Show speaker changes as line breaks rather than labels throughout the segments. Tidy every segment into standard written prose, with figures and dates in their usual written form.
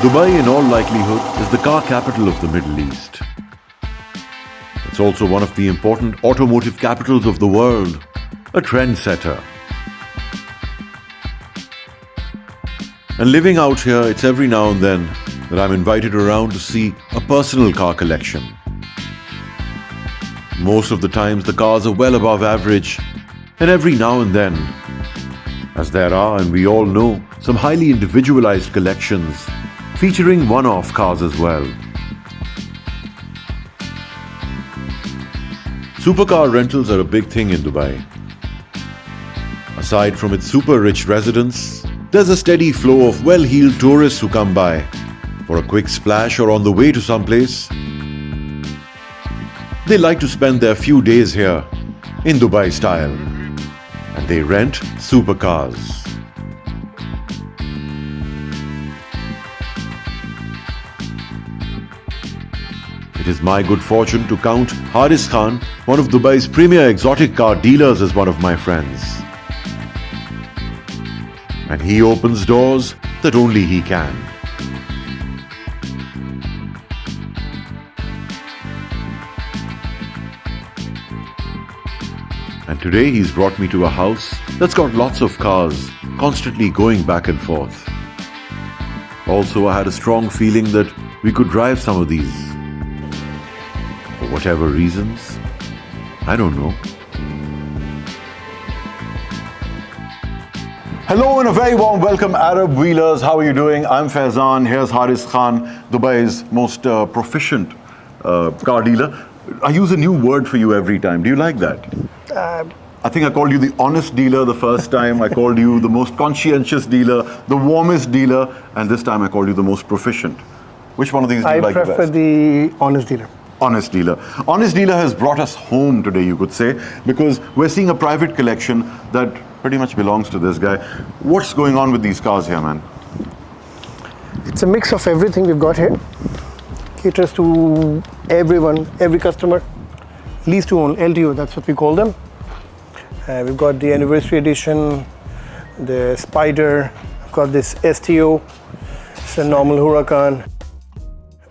Dubai, in all likelihood, is the car capital of the Middle East. It's also one of the important automotive capitals of the world, a trendsetter. And living out here, it's every now and then that I'm invited around to see a personal car collection. Most of the times the cars are well above average, and every now and then, as there are, and we all know, some highly individualized collections featuring one-off cars as well. Supercar rentals are a big thing in Dubai. Aside from its super rich residents, there's a steady flow of well-heeled tourists who come by for a quick splash or on the way to someplace. They like to spend their few days here in Dubai style, and they rent supercars. It is my good fortune to count Haris Khan, one of Dubai's premier exotic car dealers, as one of my friends. And he opens doors that only he can. And today he's brought me to a house that's got lots of cars, constantly going back and forth. Also, I had a strong feeling that we could drive some of these. For whatever reasons, I don't know. Hello and a very warm welcome, Arab Wheelers. How are you doing? I'm Faizan. Here's Haris Khan, Dubai's most proficient car dealer. I use a new word for you every time. Do you like that? I think I called you the honest dealer the first time. I called you the most conscientious dealer, the warmest dealer, and this time I called you the most proficient. Which one of these do you like the best?
I prefer the honest dealer.
Honest dealer. Honest dealer has brought us home today, you could say, because we're seeing a private collection that pretty much belongs to this guy. What's going on with these cars here, man?
It's a mix of everything we've got here. Caters to everyone, every customer. Lease to own, LTO, that's what we call them. We've got the anniversary edition, the Spider, I've got this STO, it's a normal Huracan.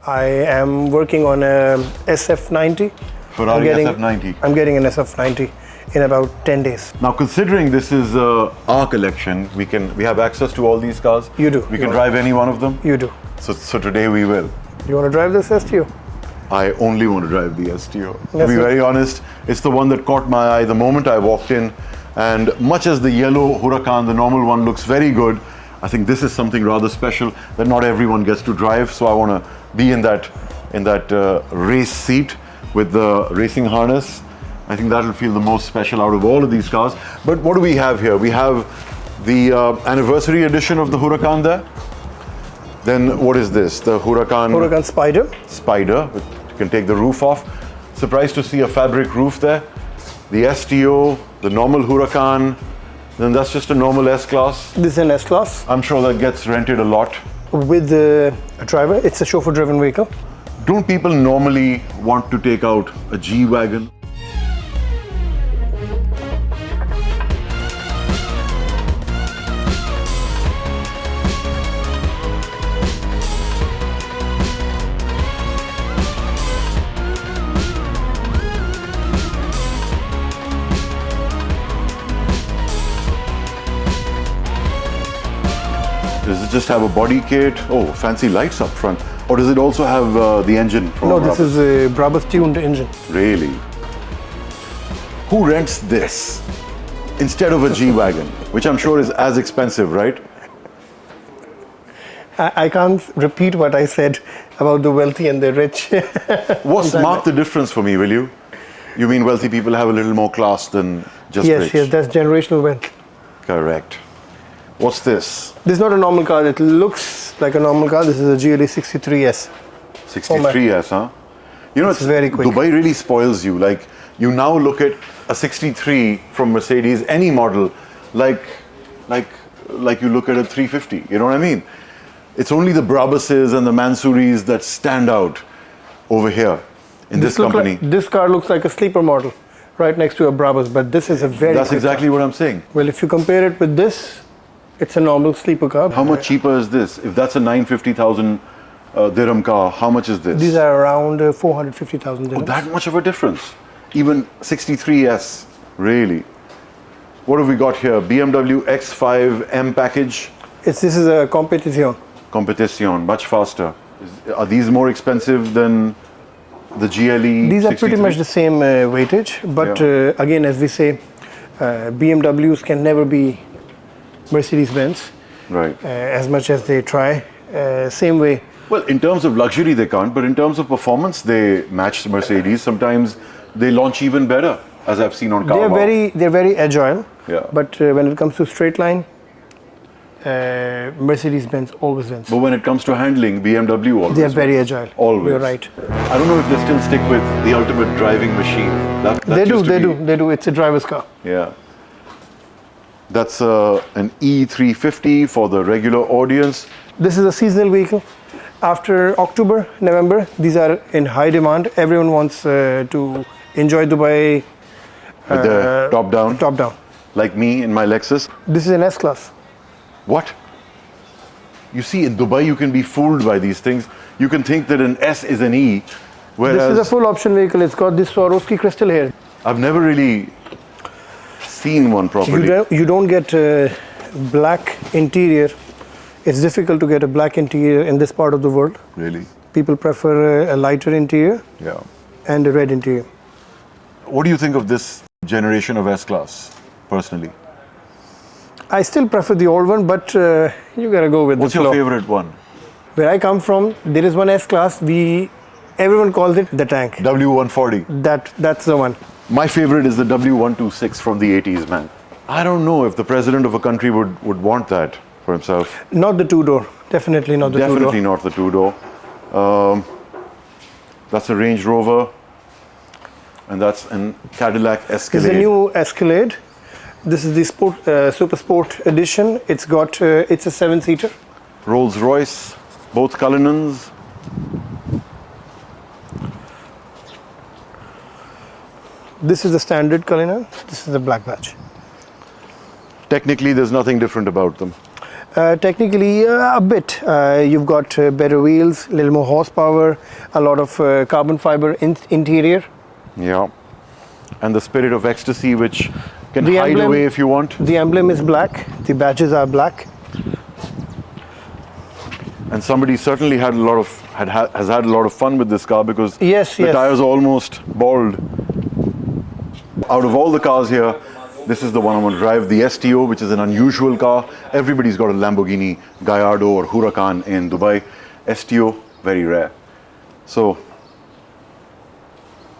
I am working on a SF90.
Ferrari SF90.
I'm getting an SF90 in about 10 days.
Now, considering this is our collection, we have access to all these cars.
You do.
We can drive any one of them.
You do.
So today we will.
You want to drive this STO?
I only want to drive the STO. To be very honest, it's the one that caught my eye the moment I walked in. And much as the yellow Huracan, the normal one, looks very good, I think this is something rather special that not everyone gets to drive. So I want to be in that race seat with the racing harness. I think that'll feel the most special out of all of these cars. But what do we have here? We have the anniversary edition of the Huracan there. Then what is this? The
Huracan Spider.
Spider. You can take the roof off. Surprised to see a fabric roof there. The STO, the normal Huracan. Then that's just a normal S-Class.
This is an S-Class.
I'm sure that gets rented a lot.
With a driver, it's a chauffeur-driven vehicle.
Don't people normally want to take out a G-Wagon? Does it just have a body kit? Oh, fancy lights up front. Or does it also have the engine?
No, this is a Brabus tuned engine.
Really? Who rents this instead of a G-Wagon, which I'm sure is as expensive, right?
I can't repeat what I said about the wealthy and the rich.
Mark the difference for me, will you? You mean wealthy people have a little more class than just rich?
Yes, that's generational wealth.
Correct. What's this?
This is not a normal car. It looks like a normal car. This is a GLE 63S.
63S, huh? You know,
it's very quick.
Dubai really spoils you. Like, you now look at a 63 from Mercedes, any model, like you look at a 350. You know what I mean? It's only the Brabuses and the Mansuris that stand out over here in this company.
This car looks like a sleeper model. right next to a Brabus, but this is a very
That's
quick
exactly
car.
what I'm saying.
Well, if you compare it with this, it's a normal sleeper car.
How much cheaper is this? If that's a 950,000 dirham car, how much is this?
These are around 450,000 dirhams.
That much of a difference. Even 63S, really. What have we got here? BMW X5 M package.
This is a competition.
Competition, much faster. Are these more expensive than the GLE?
These are pretty
63?
much the same weightage, but
Yeah.
again, as we say, BMWs can never be Mercedes-Benz,
Right.
as much as they try. Same way.
Well, in terms of luxury, they can't, but in terms of performance, they match Mercedes. Sometimes they launch even better, as I've seen on car.
They're very agile.
Yeah.
But when it comes to straight line, Mercedes-Benz always wins.
But when it comes to handling, BMW always
They are very
wins.
agile.
Always.
You're right.
I don't know if they still stick with the ultimate driving machine. That
They
used to be-
do. It's a driver's car.
Yeah. That's an E350 for the regular audience.
This is a seasonal vehicle. After October, November, these are in high demand. Everyone wants to enjoy Dubai
With the top down,
top down.
like me in my Lexus.
This is an S-Class.
What? You see, in Dubai, you can be fooled by these things. You can think that an S is an E, whereas
This is a full option vehicle. It's got this Swarovski crystal here.
I've never really seen one properly.
You don't get black interior. It's difficult to get a black interior in this part of the world.
Really?
People prefer a lighter interior
Yeah.
and a red interior.
What do you think of this generation of S-Class, personally?
I still prefer the old one, but you gotta go with
What's
the
your
flow.
favorite one?
Where I come from, there is one S-Class. Everyone calls it the tank.
W140.
That's the one.
My favorite is the W126 from the 80s, man. I don't know if the president of a country would want that for himself.
Not the two-door. Definitely not the two-door.
Definitely not the two-door. That's a Range Rover, and that's an Cadillac Escalade.
This is a new Escalade. This is the Super Sport Edition. It's a seven-seater.
Rolls Royce, both Cullinans.
This is the standard Cullinan. This is the black badge.
Technically, there's nothing different about them.
Technically, a bit. You've got better wheels, a little more horsepower, a lot of carbon fiber interior.
Yeah. And the Spirit of Ecstasy, which can
The
hide
emblem-
away if you want.
The emblem is black. The badges are black.
And somebody certainly has had a lot of fun with this car because
Yes,
the
yes.
tires are almost bald. Out of all the cars here, this is the one I want to drive, the STO, which is an unusual car. Everybody's got a Lamborghini Gallardo or Huracan in Dubai. STO, very rare. So,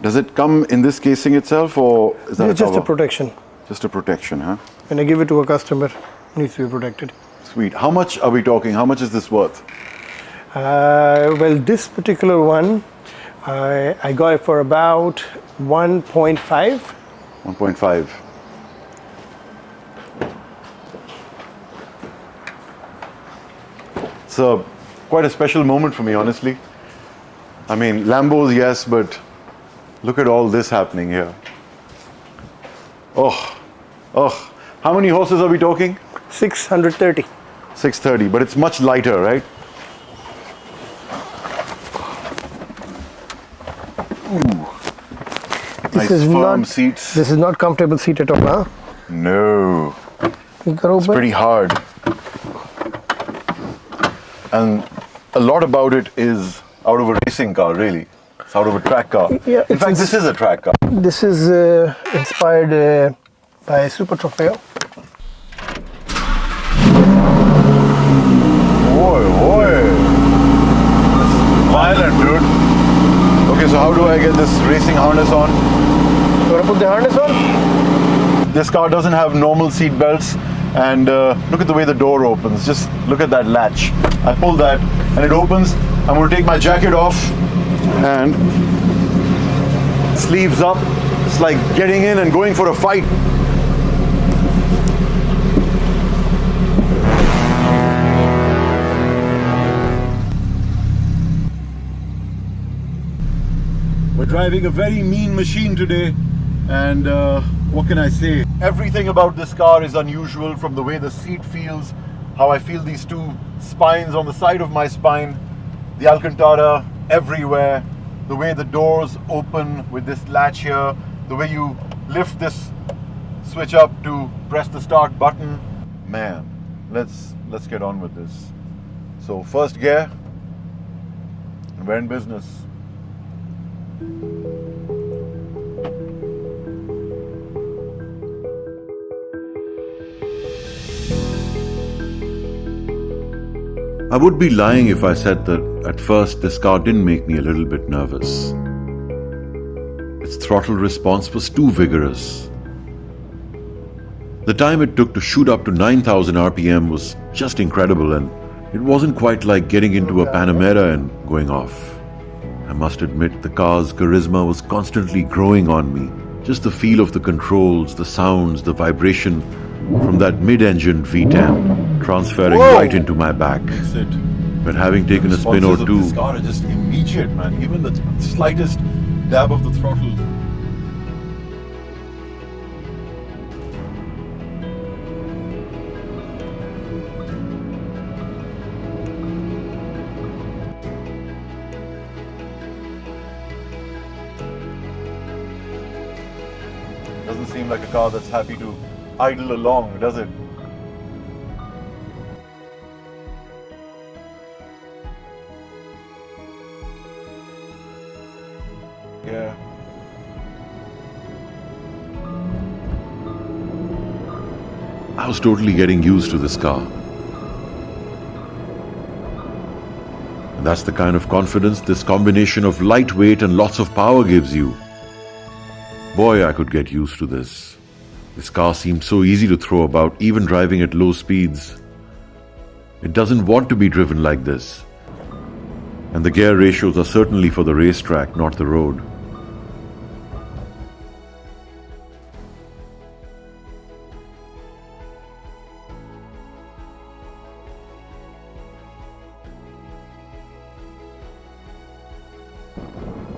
does it come in this casing itself, or is that
It's just a
cover?
protection.
Just a protection, huh?
When I give it to a customer, it needs to be protected.
Sweet. How much are we talking? How much is this worth?
Well, this particular one, I got it for about 1.5.
1.5. It's quite a special moment for me, honestly. I mean, Lambos, yes, but look at all this happening here. Oh. How many horses are we talking?
630.
630, but it's much lighter, right? Ooh. Nice firm seats.
This is not comfortable seat at all, huh?
No.
You can open.
Pretty hard. And a lot about it is out of a racing car, really. It's out of a track car.
Yeah,
In fact, this is a track car.
This is inspired by Super Trofeo.
Boy. Violent, dude. Okay, so how do I get this racing harness on?
You want to put the harness on?
This car doesn't have normal seat belts, and look at the way the door opens. Just look at that latch. I pull that and it opens. I'm going to take my jacket off and sleeves up. It's like getting in and going for a fight. We're driving a very mean machine today. And what can I say? Everything about this car is unusual, from the way the seat feels, how I feel these two spines on the side of my spine, the Alcantara everywhere, the way the doors open with this latch here, the way you lift this switch up to press the start button. Man, let's get on with this. So first gear, and we're in business. I would be lying if I said that at first this car didn't make me a little bit nervous. Its throttle response was too vigorous. The time it took to shoot up to 9,000 RPM was just incredible, and it wasn't quite like getting into a Panamera and going off. I must admit the car's charisma was constantly growing on me. Just the feel of the controls, the sounds, the vibration from that mid-engined V10 transferring right into my back.
That's it.
But having taken a spin or two,
This car is just immediate, man. Even the slightest dab of the throttle.
doesn't seem like a car that's happy to idle along, does it? Yeah. I was totally getting used to this car. And that's the kind of confidence this combination of lightweight and lots of power gives you. Boy, I could get used to this. This car seems so easy to throw about, even driving at low speeds. It doesn't want to be driven like this. And the gear ratios are certainly for the racetrack, not the road.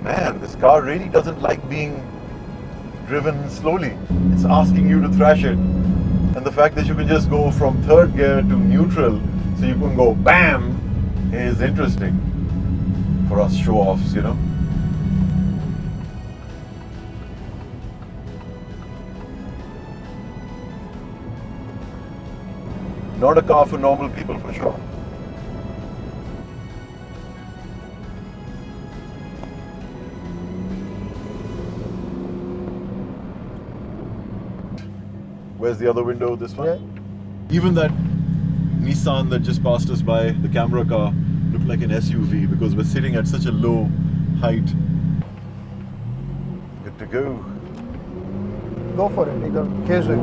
Man, this car really doesn't like being driven slowly. It's asking you to thrash it. And the fact that you can just go from third gear to neutral, so you can go BAM, is interesting for us show-offs, you know. Not a car for normal people, for sure. Where's the other window? This one?
Yeah.
Even that Nissan that just passed us by, the camera car, looked like an SUV because we're sitting at such a low height. Good to go.
Go for it. Here's it.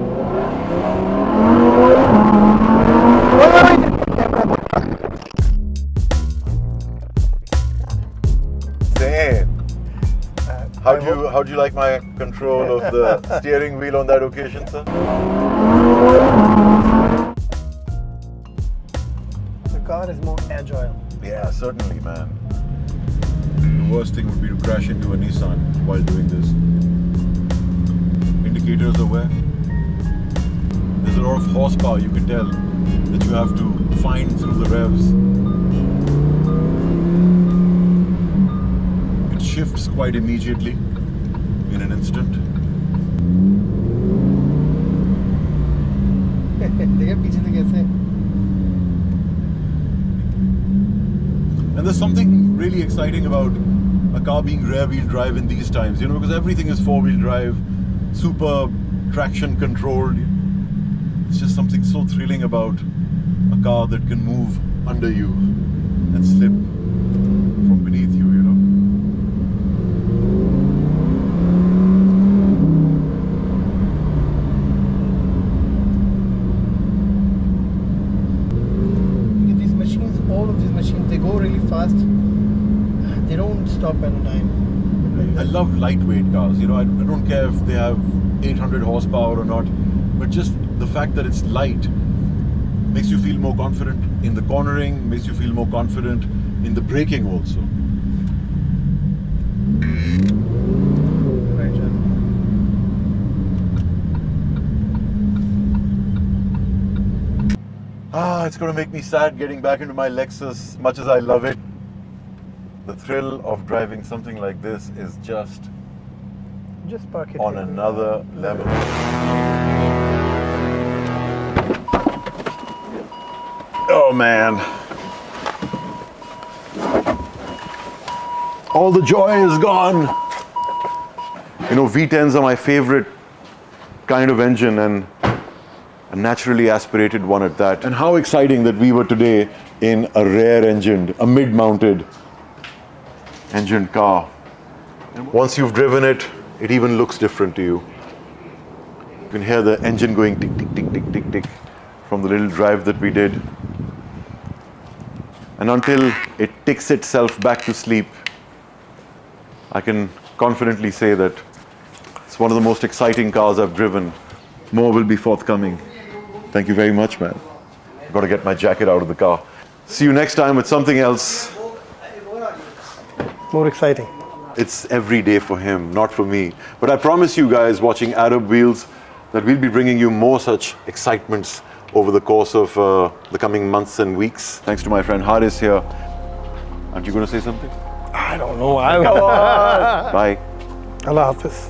Damn. How'd you like my control of the steering wheel on that occasion, sir?
The car is more agile.
Yeah, certainly, man. The worst thing would be to crash into a Nissan while doing this. Indicators are where? There's a lot of horsepower, you can tell, that you have to find through the revs. It shifts quite immediately in an instant. And there's something really exciting about a car being rear-wheel drive in these times, you know, because everything is four-wheel drive, super traction controlled. It's just something so thrilling about a car that can move under you and slip from beneath you, you know.
These machines, all of these machines, they go really fast. They don't stop at a dime.
I love lightweight cars, you know. I don't care if they have 800 horsepower or not, but just the fact that it's light makes you feel more confident in the cornering, makes you feel more confident in the braking also.
Right, John.
It's going to make me sad getting back into my Lexus, much as I love it. The thrill of driving something like this is just
park it
on
here.
another level. Oh man. All the joy is gone. You know, V10s are my favorite kind of engine, and a naturally aspirated one at that. And how exciting that we were today in a rear-engined, a mid-mounted engined car. Once you've driven it, it even looks different to you. You can hear the engine going tick, tick, tick, tick, tick, tick from the little drive that we did. And until it ticks itself back to sleep, I can confidently say that it's one of the most exciting cars I've driven. More will be forthcoming. Thank you very much, man. I've got to get my jacket out of the car. See you next time with something else.
More exciting.
It's every day for him, not for me. But I promise you guys watching Arab Wheels that we'll be bringing you more such excitements over the course of the coming months and weeks. Thanks to my friend Haris here. Aren't you going to say something?
I don't know.
Bye.
Allah Hafiz.